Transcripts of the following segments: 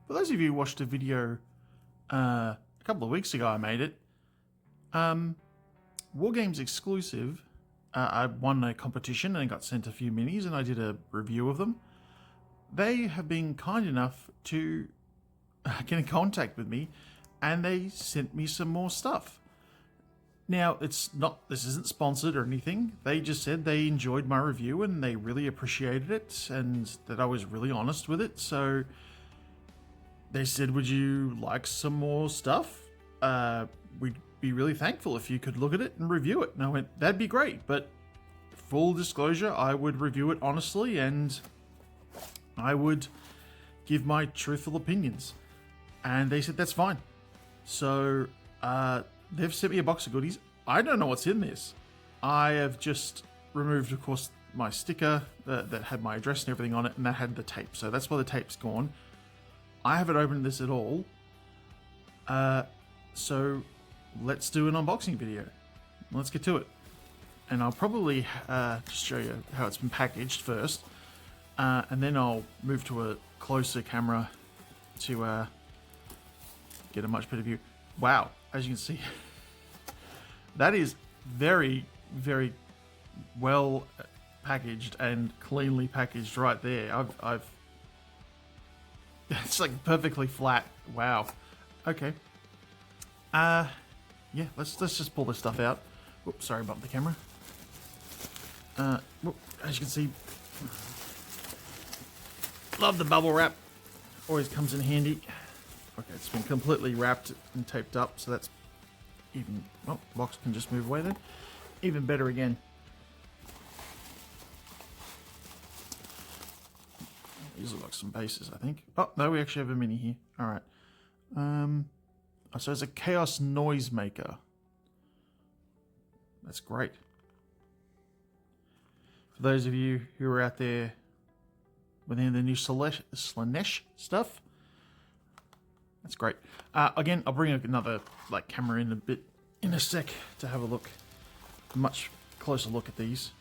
For those of you who watched a video a couple of weeks ago, I made it. Wargames Exclusive. I won a competition and got sent a few minis, and I did a review of them. They have been kind enough to get in contact with me, and they sent me some more stuff. Now, this isn't sponsored or anything. They just said they enjoyed my review and they really appreciated it, and that I was really honest with it. So they said, would you like some more stuff? We'd be really thankful if you could look at it and review it. And I went, that'd be great, but full disclosure, I would review it honestly and I would give my truthful opinions. And they said, that's fine. So they've sent me a box of goodies. I don't know what's in this. I have just removed, of course, my sticker that had my address and everything on it, and that had the tape. So that's why the tape's gone. I haven't opened this at all. So let's do an unboxing video. Let's get to it. And I'll probably just show you how it's been packaged first. And then I'll move to a closer camera to get a much better view. Wow, as you can see, that is very, very well packaged and cleanly packaged right there. It's like perfectly flat. Wow. Okay. Yeah, let's just pull this stuff out. Oops, sorry, bumped the camera. As you can see, love the bubble wrap. Always comes in handy. Okay, it's been completely wrapped and taped up, so that's even... Oh, box can just move away then. Even better again. These look like some bases, I think. Oh, no, we actually have a mini here. Alright. So it's a Chaos Noise Maker. That's great. For those of you who are out there with any of the new Slanesh stuff, that's great. Again, I'll bring another camera in in a sec to have a much closer look at these.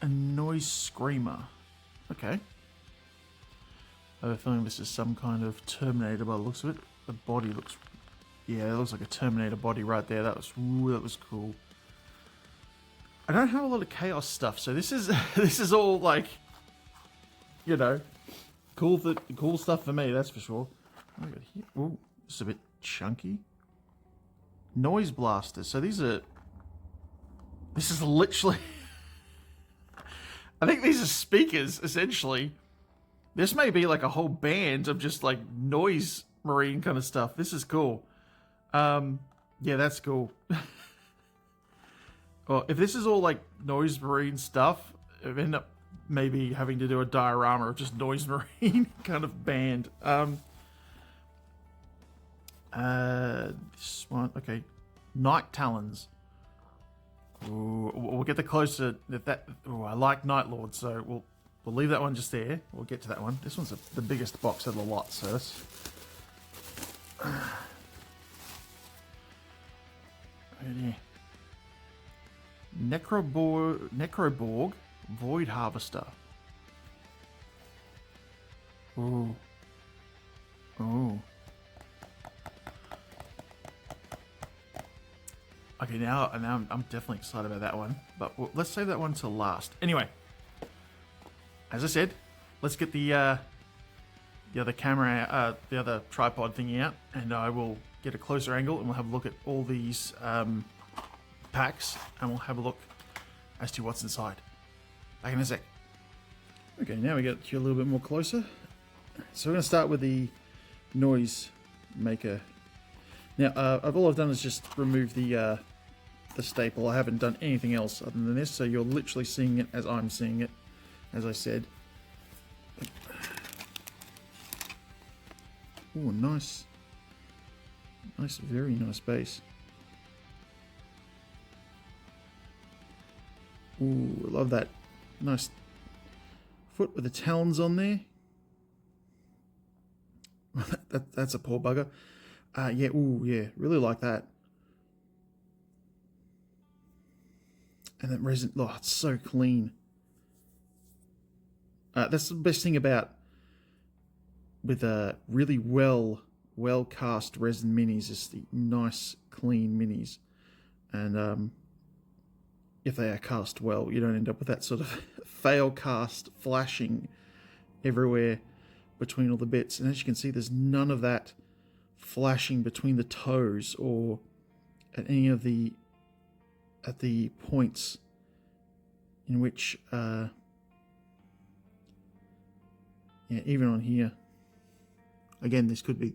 A noise screamer. Okay. I have a feeling this is some kind of Terminator by the looks of it. The body looks, yeah, it looks like a Terminator body right there. That was cool. I don't have a lot of Chaos stuff, so this is all like, you know, cool stuff for me. That's for sure. Ooh, this is a bit chunky. Noise blasters. So this is literally, I think these are speakers, essentially. This may be like a whole band of just like noise marine kind of stuff. This is cool. Yeah, that's cool. Well, if this is all like noise marine stuff, I end up maybe having to do a diorama of just noise marine kind of band. This one, okay. Night Talons. Ooh, we'll get the closer that. Oh, I like Night Lord, so we'll leave that one just there. We'll get to that one. This one's the biggest box of the lot, so that's. Oh yeah. Necroborg Void Harvester. Ooh. Ooh. Okay, now I'm definitely excited about that one, but let's save that one till last. Anyway, as I said, let's get the other camera, the other tripod thingy out, and I will get a closer angle, and we'll have a look at all these packs, and we'll have a look as to what's inside. Back in a sec. Okay, now we get you a little bit more closer. So we're going to start with the noise maker. Now, all I've done is just remove the staple. I haven't done anything else other than this, so you're literally seeing it as I'm seeing it, as I said. Oh, nice. Nice, very nice base. Ooh, I love that. Nice foot with the talons on there. That's a poor bugger. Yeah, ooh, yeah, really like that. And that resin, oh, it's so clean. That's the best thing about with a really well cast resin minis, just the nice clean minis, and if they are cast well, you don't end up with that sort of fail cast flashing everywhere between all the bits. And as you can see, there's none of that flashing between the toes or at any of the points in which yeah, even on here, again, it could be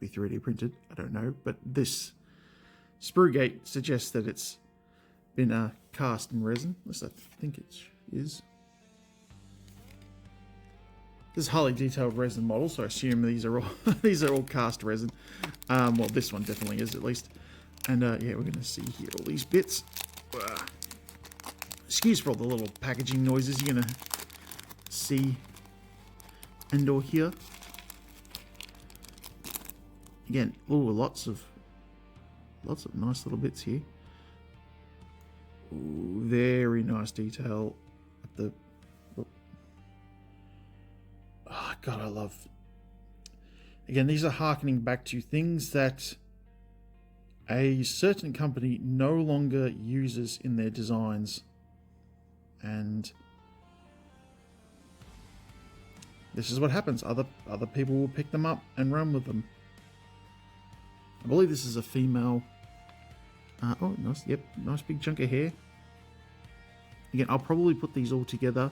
3D printed, I don't know, but this sprue gate suggests that it's been cast in resin. At least I think it is. This is highly detailed resin model, so I assume these are all cast resin. Well, this one definitely is, at least. And yeah, we're gonna see here all these bits. Excuse for all the little packaging noises you're gonna see and or hear. Again, ooh, lots of nice little bits here. Ooh, very nice detail at the. Oh God, I love. Again, these are harkening back to things that a certain company no longer uses in their designs, and this is what happens. Other people will pick them up and run with them. I believe this is a female. Oh, nice. Yep, nice big chunk of hair. Again, I'll probably put these all together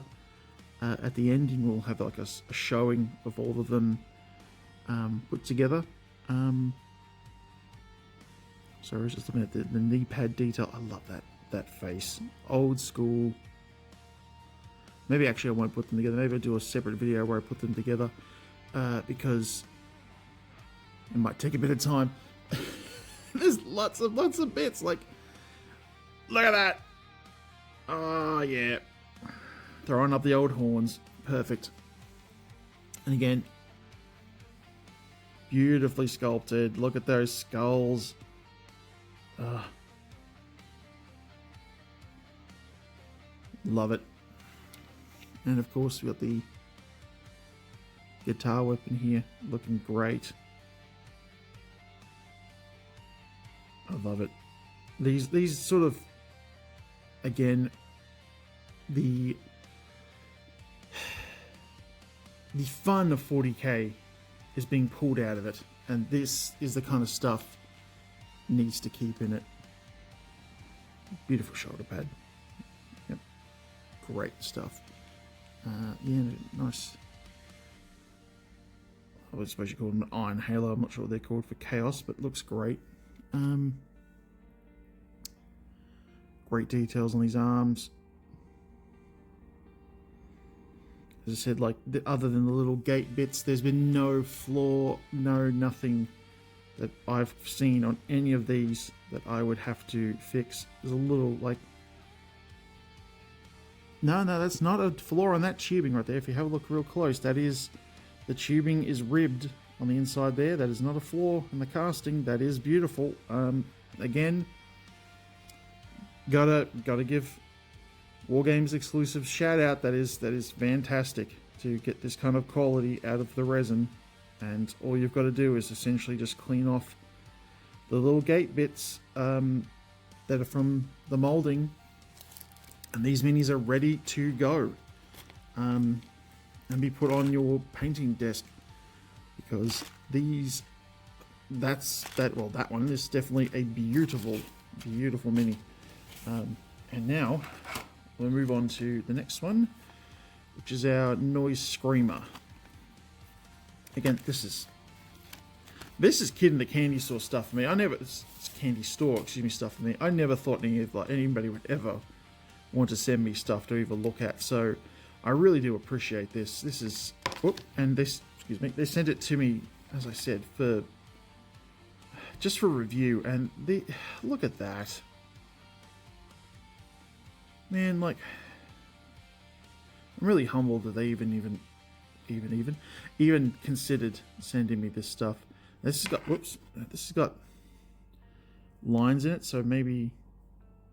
at the end, and we'll have like a showing of all of them put together. So I was just looking at the knee pad detail. I love that face. Old school. Maybe actually I won't put them together. Maybe I'll do a separate video where I put them together because it might take a bit of time. There's lots of bits. Like, look at that. Oh yeah, throwing up the old horns. Perfect. And again, beautifully sculpted. Look at those skulls. Love it. And of course we got the guitar weapon here, looking great. I love it. These sort of, again, the fun of 40k is being pulled out of it, and this is the kind of stuff needs to keep in it. Beautiful shoulder pad. Yep, great stuff. Yeah, nice. I suppose you call it an iron halo. I'm not sure what they're called for chaos, but looks great. Great details on these arms. As I said, like, other than the little gate bits, there's been no flaw, no nothing that I've seen on any of these that I would have to fix. There's a little, like, no, that's not a flaw on that tubing right there. If you have a look real close, that is, the tubing is ribbed on the inside there. That is not a flaw in the casting. That is beautiful. Again, gotta give Wargames Exclusive shout out. That is fantastic to get this kind of quality out of the resin. And all you've got to do is essentially just clean off the little gate bits that are from the molding, and these minis are ready to go and be put on your painting desk, because that one is definitely a beautiful mini. And now we'll move on to the next one, which is our Noise Screamer. Again, this is kid in the candy store stuff for me. It's candy store, stuff for me. I never thought anybody would ever want to send me stuff to even look at. So I really do appreciate this. This is, they sent it to me, as I said, just for review. And look at that, man. Like, I'm really humbled that they even considered sending me this stuff. This has got lines in it, so maybe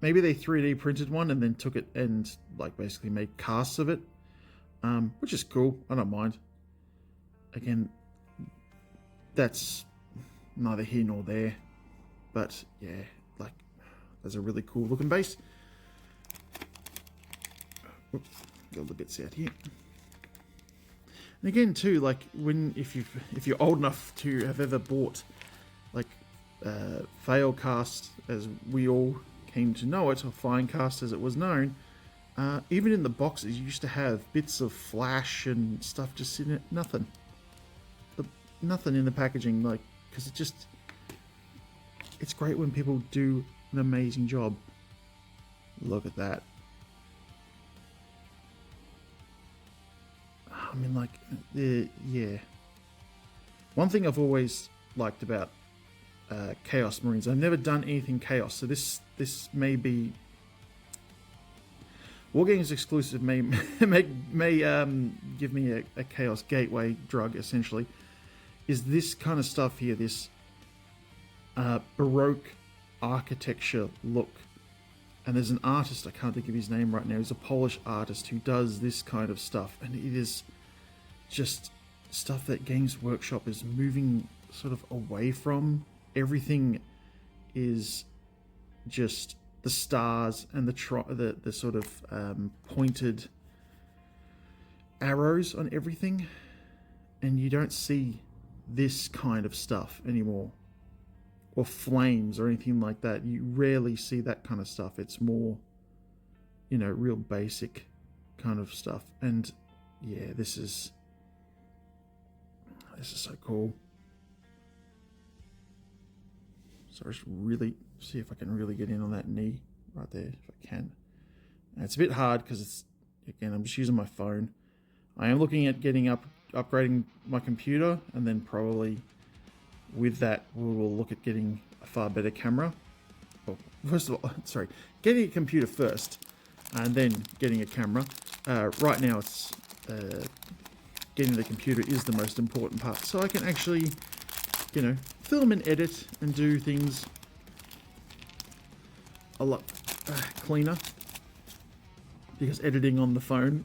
they 3D printed one and then took it and like basically made casts of it, which is cool. I don't mind. again, that's neither here nor there. But yeah, like, that's a really cool looking base. Whoops, got all the bits out here. And again, too, like if you're old enough to have ever bought like Failcast, as we all came to know it, or Finecast as it was known, even in the boxes you used to have bits of flash and stuff just in it. Nothing in the packaging, like, because it's great when people do an amazing job. Look at that. I mean, like, yeah. One thing I've always liked about Chaos Marines, I've never done anything Chaos, so this may be Wargames Exclusive may give me a Chaos Gateway drug, essentially. Is this kind of stuff here, this Baroque architecture look. And there's an artist, I can't think of his name right now, he's a Polish artist who does this kind of stuff. And it is just stuff that Games Workshop is moving sort of away from. Everything is just the stars and the sort of pointed arrows on everything. And you don't see this kind of stuff anymore. Or flames or anything like that. You rarely see that kind of stuff. It's more, you know, real basic kind of stuff. And yeah, this is so cool. So just really see if I can really get in on that knee right there, if I can. And it's a bit hard because it's, again, I'm just using my phone. I am looking at upgrading my computer, and then probably with that, we will look at getting a far better camera. Well, first of all, sorry, getting a computer first, and then getting a camera. Right now, it's getting the computer is the most important part, so I can actually, you know, film and edit and do things a lot cleaner. Because editing on the phone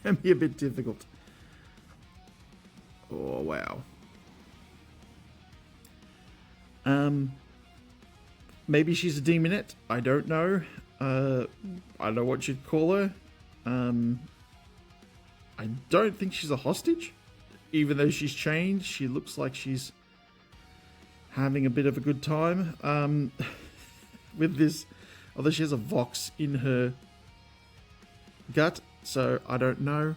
can be a bit difficult. Oh wow. Maybe she's a demonette. I don't know. I don't know what you'd call her. I don't think she's a hostage. Even though she's changed, she looks like she's having a bit of a good time. With this, although she has a Vox in her gut, so I don't know.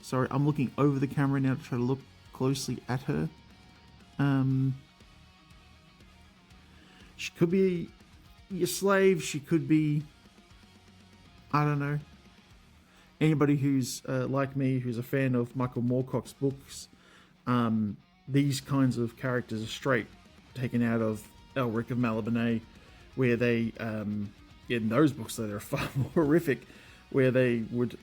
Sorry, I'm looking over the camera now to try to look closely at her. She could be your slave. She could be, I don't know. Anybody who's like me, who's a fan of Michael Moorcock's books, these kinds of characters are straight taken out of Elric of Malibane, where they, in those books, they're far more horrific, where they would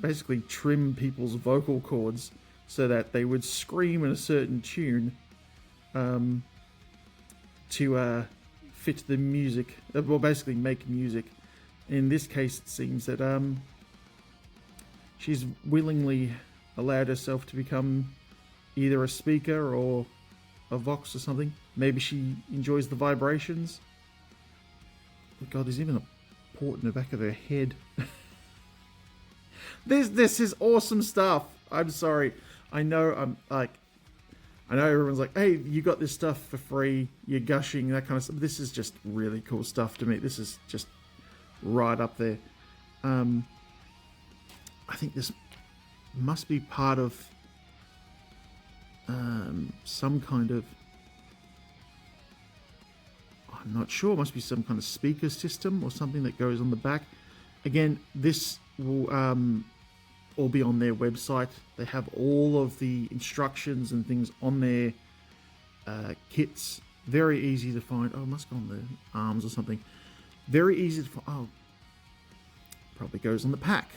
basically trim people's vocal cords so that they would scream in a certain tune to fit the music, well, basically make music. In this case, it seems that she's willingly allowed herself to become either a speaker or a Vox or something. Maybe she enjoys the vibrations. Oh God, there's even a port in the back of her head. This is awesome stuff. I'm sorry. I know everyone's like, hey, you got this stuff for free. You're gushing, that kind of stuff. This is just really cool stuff to me. This is just right up there. I think this must be part of some kind of, I'm not sure, must be some kind of speaker system or something that goes on the back. Again, this will all be on their website. They have all of the instructions and things on their kits. Very easy to find. Oh, it must go on the arms or something. Very easy to find. Oh, probably goes on the pack.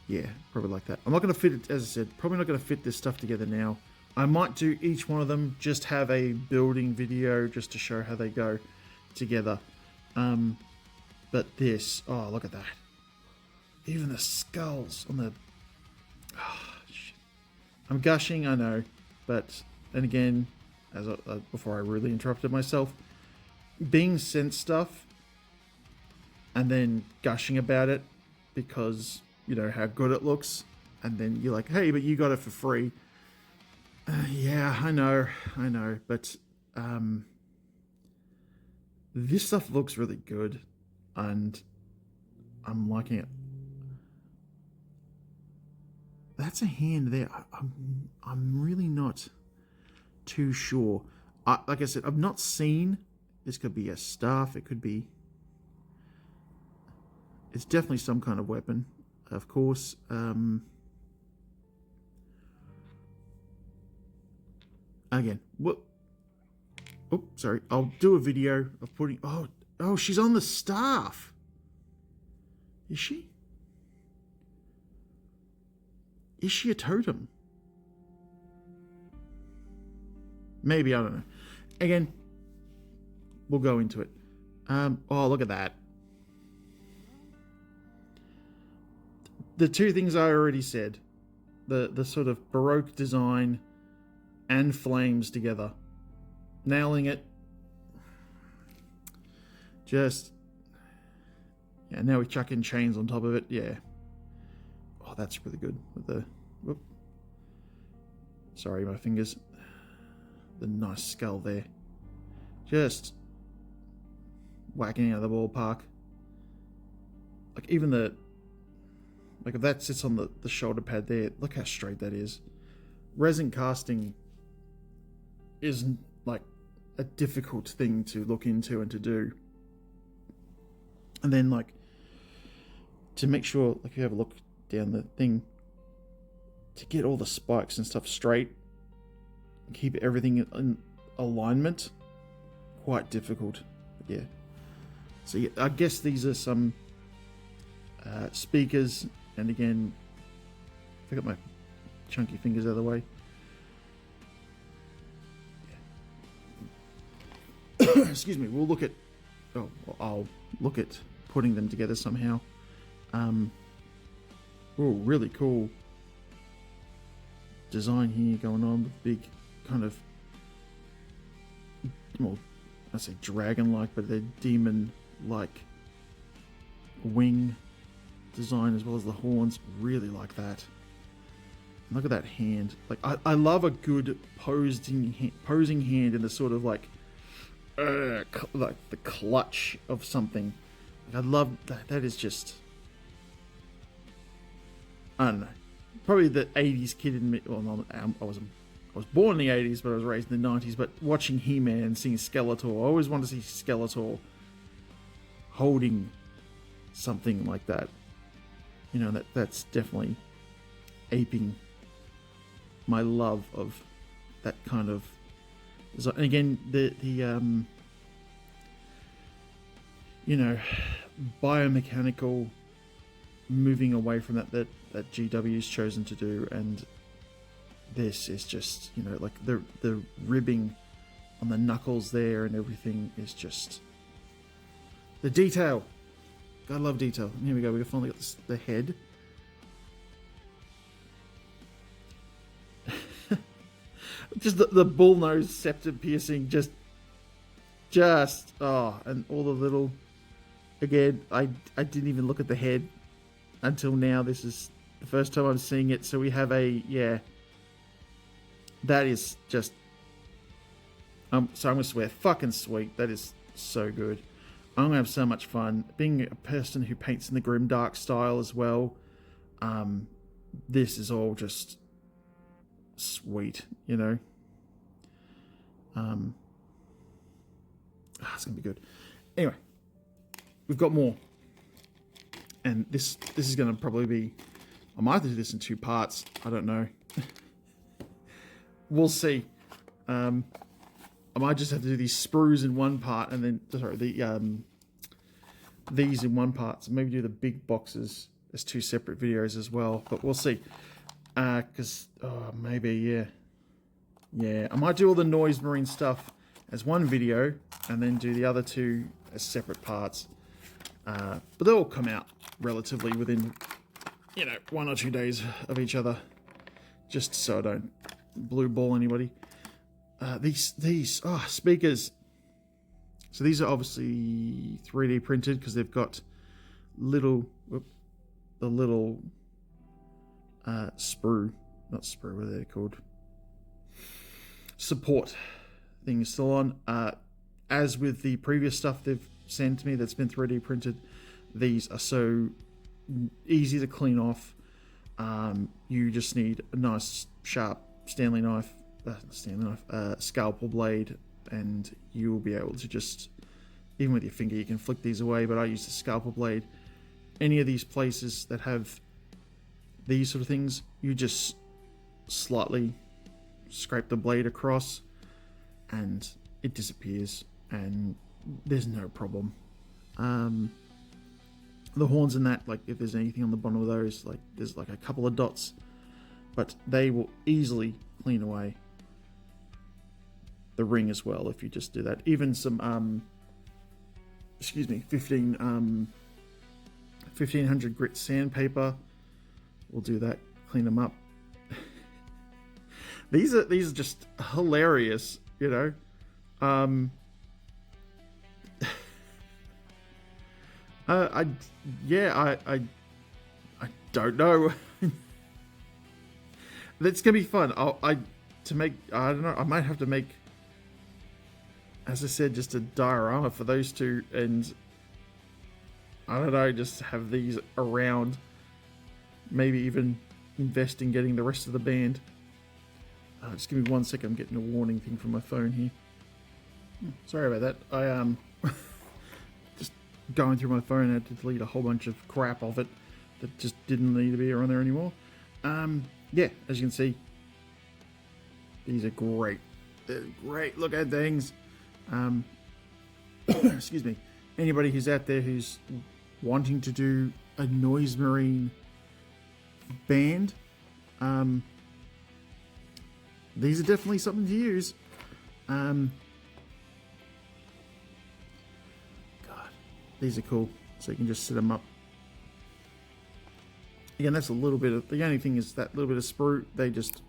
Yeah, probably like that. I'm not going to fit it, as I said, probably not going to fit this stuff together now. I might do each one of them, just have a building video just to show how they go together. But this, oh, look at that. Even the skulls on the... I'm gushing, I know, but then again, as before I really interrupted myself, being sent stuff and then gushing about it because you know how good it looks, and then you're like, hey, but you got it for free. Yeah, I know, but this stuff looks really good, and I'm liking it. That's a hand there. I'm really not too sure. Like I said, I've not seen. This could be a staff. It could be. It's definitely some kind of weapon, of course. Again, what? Oh, sorry. I'll do a video of putting. Oh, she's on the staff. Is she? Is she a totem? Maybe, I don't know. Again, we'll go into it. Oh, look at that. The two things I already said. The sort of Baroque design and flames together. Nailing it. Just... yeah, now we chuck in chains on top of it. Yeah. Oh, that's really good. With the... whoop. Sorry, my fingers. The nice skull there. Just... whacking out of the ballpark. Like, even the... like, if that sits on the shoulder pad there, look how straight that is. Resin casting is, like, a difficult thing to look into and to do. And then, like, to make sure, like, if you have a look down the thing, to get all the spikes and stuff straight, keep everything in alignment, quite difficult. But yeah. So yeah, I guess these are some speakers, and again, I got my chunky fingers out of the way. Yeah. Excuse me. We'll look at. Oh, I'll look at putting them together somehow. Oh, really cool design here going on with big kind of, well, I say dragon-like, but they're demon-like wing design as well as the horns. Really like that. Look at that hand. Like, I love a good posing hand in the sort of like the clutch of something. Like, I love that. That is just, I don't know. Probably the 80s kid in me. Well, no, I was born in the 80s, but I was raised in the 90s. But watching He-Man and seeing Skeletor, I always wanted to see Skeletor holding something like that. You know, that's definitely aping my love of that kind of design. And again, the you know, biomechanical moving away from that GW's chosen to do, and this is just, you know, like the ribbing on the knuckles there and everything is just the detail. I love detail. And here we go. We finally got the head. Just the bull nose septum piercing. Just oh, and all the little. Again, I didn't even look at the head until now. This is the first time I'm seeing it. So we have yeah. That is just. So I'm gonna swear, fucking sweet. That is so good. I'm gonna have so much fun being a person who paints in the grimdark style as well. This is all just sweet, you know. It's gonna be good. Anyway, we've got more, and this is gonna probably be. I might have to do this in 2 parts. I don't know. We'll see. I might just have to do these sprues in one part, and then these in one part. So maybe do the big boxes as 2 separate videos as well. But we'll see. Because maybe I might do all the noise marine stuff as one video, and then do the other 2 as separate parts. But they'll all come out relatively within, you know, 1 or 2 days of each other. just so I don't blue ball anybody. These speakers. So these are obviously 3D printed because they've got little, the little sprue, not sprue, what are they called? Support thing is still on. As with the previous stuff they've sent to me that's been 3D printed, these are so easy to clean off. You just need a nice sharp Stanley knife, scalpel blade, and you will be able to just, even with your finger, you can flick these away, but I use the scalpel blade. Any of these places that have these sort of things, you just slightly scrape the blade across and it disappears and there's no problem. The horns in that, like if there's anything on the bottom of those, like there's like a couple of dots, but they will easily clean away the ring as well if you just do that. Even some 1500 grit sandpaper will do that, clean them up. These are just hilarious, you know. I don't know. That's gonna be fun. I don't know. I might have to make, as I said, just a diorama for those two, and I don't know, just have these around. Maybe even invest in getting the rest of the band. Just give me 1 second. I'm getting a warning thing from my phone here. Sorry about that. I just going through my phone, I had to delete a whole bunch of crap of it that just didn't need to be around there anymore. Yeah, as you can see, these are great. They're great. Look at things. Excuse me. Anybody who's out there who's wanting to do a noise marine band, these are definitely something to use. God, these are cool. So you can just set them up. Again, that's a little bit of, the only thing is that little bit of sprue, they just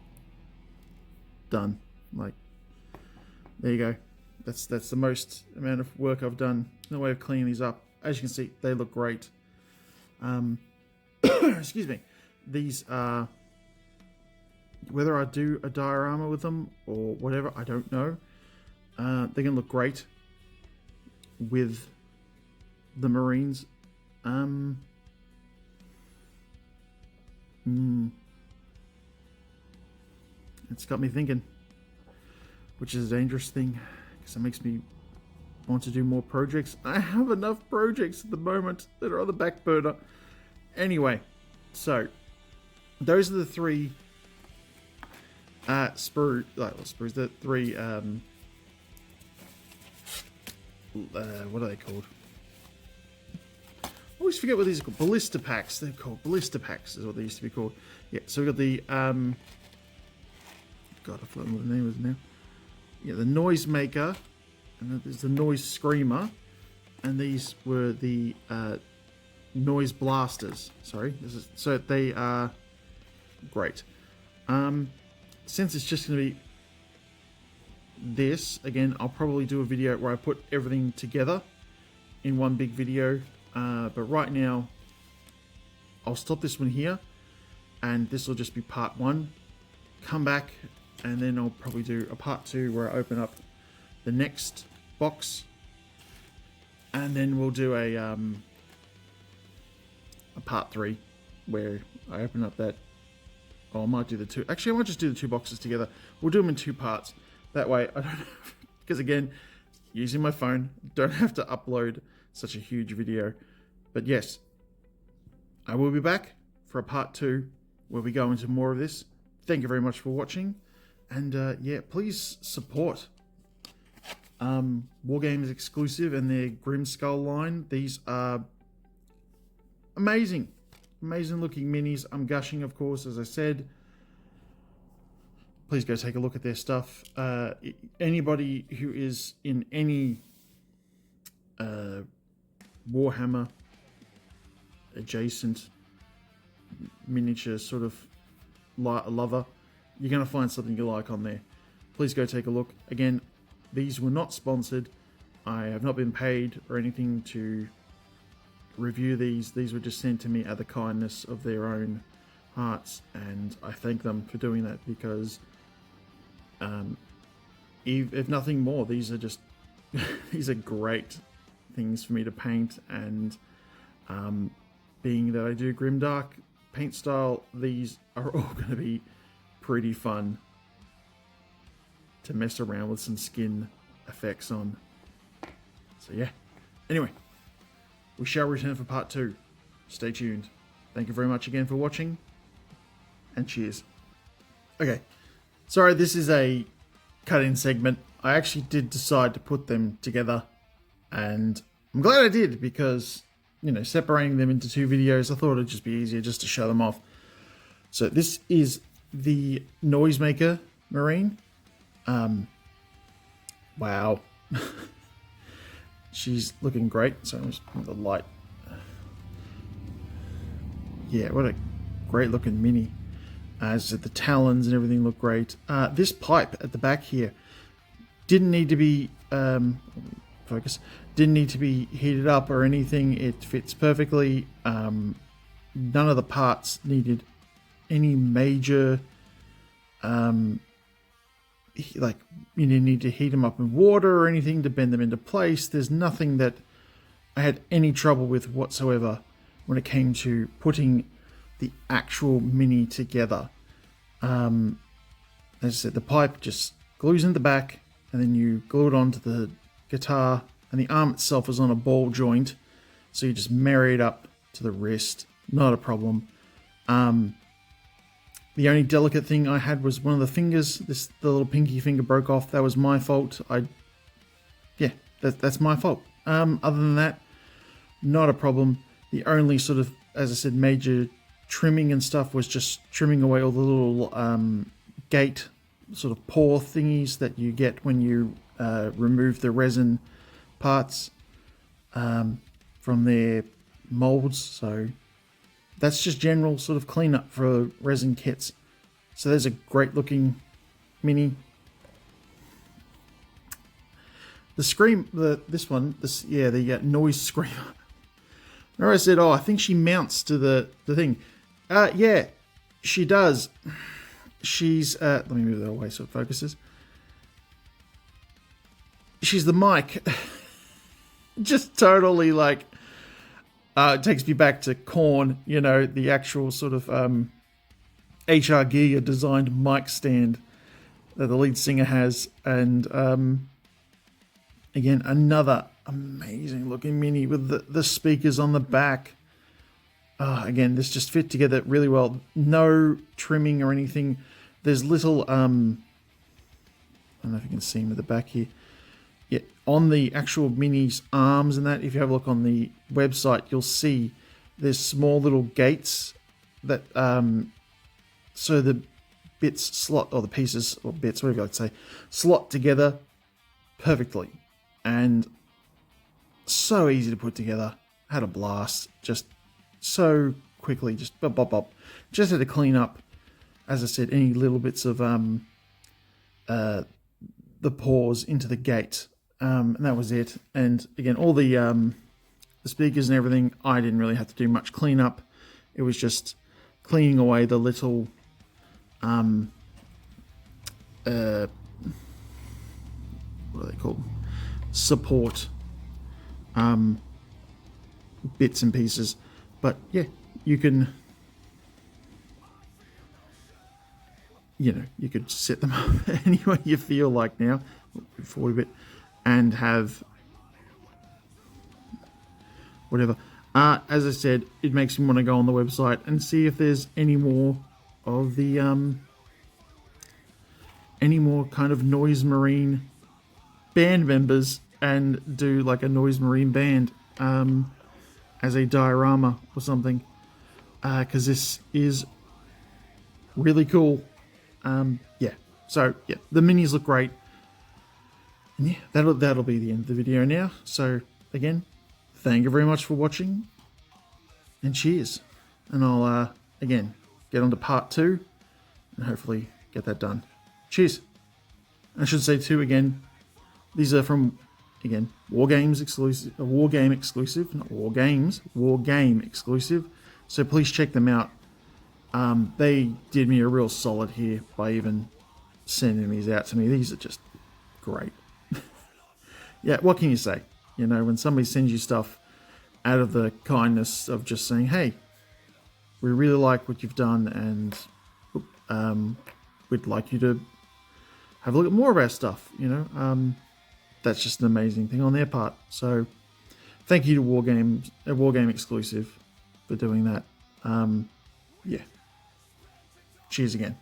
done. Like, there you go. That's the most amount of work I've done in the way of cleaning these up. As you can see, they look great. Excuse me. These are, whether I do a diorama with them or whatever, I don't know. They're going to look great with the Marines. It's got me thinking, which is a dangerous thing because it makes me want to do more projects. I have enough projects at the moment that are on the back burner. Anyway, so those are the three sprues, the three what are they called? I always forget what these are called. Ballista packs. They're called ballista packs is what they used to be called. Yeah, so we got the God, I've forgotten what the name is now. Yeah, the noise maker, and there's the noise screamer, and these were the noise blasters. Sorry, so they are great. Since it's just going to be this again, I'll probably do a video where I put everything together in one big video. But right now, I'll stop this one here, and this will just be part one. Come back, and then I'll probably do a part two where I open up the next box, and then we'll do a part three where I open up that. Oh, I might do the two. Actually, I might just do the two boxes together. We'll do them in two parts. That way, I don't, because again, using my phone, don't have to upload such a huge video. But yes, I will be back for a part two where we go into more of this. Thank you very much for watching, and yeah, please support Wargame Exclusive and their Grim Skull line. These are amazing looking minis. I'm gushing, of course, as I said. Please go take a look at their stuff. Anybody who is in any Warhammer adjacent miniature sort of lover, you're going to find something you like on there. Please go take a look. Again, these were not sponsored. I have not been paid or anything to review these. These were just sent to me out of the kindness of their own hearts, and I thank them for doing that, because if nothing more, these are just these are great things for me to paint, and being that I do grimdark paint style, these are all going to be pretty fun to mess around with some skin effects on. So yeah, anyway, we shall return for part 2. Stay tuned. Thank you very much again for watching, and cheers. Okay, sorry, this is a cut-in segment. I actually did decide to put them together, and I'm glad I did, because, you know, separating them into 2 videos, I thought it'd just be easier just to show them off. So this is the Noisemaker Marine. Wow. She's looking great. So I'm just putting the light. Yeah, what a great looking mini. As the talons and everything look great. This pipe at the back here didn't need to be focus. Didn't need to be heated up or anything. It fits perfectly. None of the parts needed any major like, you didn't need to heat them up in water or anything to bend them into place. There's nothing that I had any trouble with whatsoever when it came to putting the actual mini together. As I said, the pipe just glues in the back, and then you glue it onto the guitar, and the arm itself is on a ball joint, so you just marry it up to the wrist. Not a problem. The only delicate thing I had was one of the fingers. The little pinky finger broke off. That was my fault. That's my fault. Other than that, not a problem. The only sort of, as I said, major trimming and stuff was just trimming away all the little gate sort of pore thingies that you get when you remove the resin parts from their molds. So that's just general sort of cleanup for resin kits. So there's a great looking mini. The scream, the noise screamer. Remember I said, oh, I think she mounts to the thing. Yeah, she does. She's, let me move that away so it focuses. She's the mic. Just totally like, it takes me back to Korn, you know, the actual sort of HR Giga designed mic stand that the lead singer has. And again, another amazing looking mini with the speakers on the back. Again, this just fit together really well. No trimming or anything. There's little, I don't know if you can see them at the back here. Yeah, on the actual mini's arms and that, if you have a look on the website, you'll see there's small little gates that, so the bits slot, or the pieces, or bits, whatever you like to say, slot together perfectly. And so easy to put together. Had a blast. Just so quickly, just bop, bop, bop. Just had to clean up, as I said, any little bits of the pores into the gate. And that was it. And again, all the speakers and everything, I didn't really have to do much cleanup. It was just cleaning away the little what are they called? Support bits and pieces. But yeah, you can, you know, you could set them up any way you feel like now, 40-bit, and have whatever. As I said, it makes me want to go on the website and see if there's any more of the any more kind of Noise Marine band members, and do like a Noise Marine band as a diorama or something, because this is really cool. Yeah, so yeah, the minis look great. And yeah, that'll be the end of the video now. So again, thank you very much for watching, and cheers. And I'll again get on to part 2, and hopefully get that done. Cheers. I should say too again, these are from again Wargames exclusive, Wargame exclusive, not War Games, Wargame exclusive. So please check them out. They did me a real solid here by even sending these out to me. These are just great. Yeah, what can you say? You know, when somebody sends you stuff out of the kindness of just saying, hey, we really like what you've done and we'd like you to have a look at more of our stuff, you know. That's just an amazing thing on their part. So thank you to Wargame Exclusive for doing that. Yeah. Cheers again.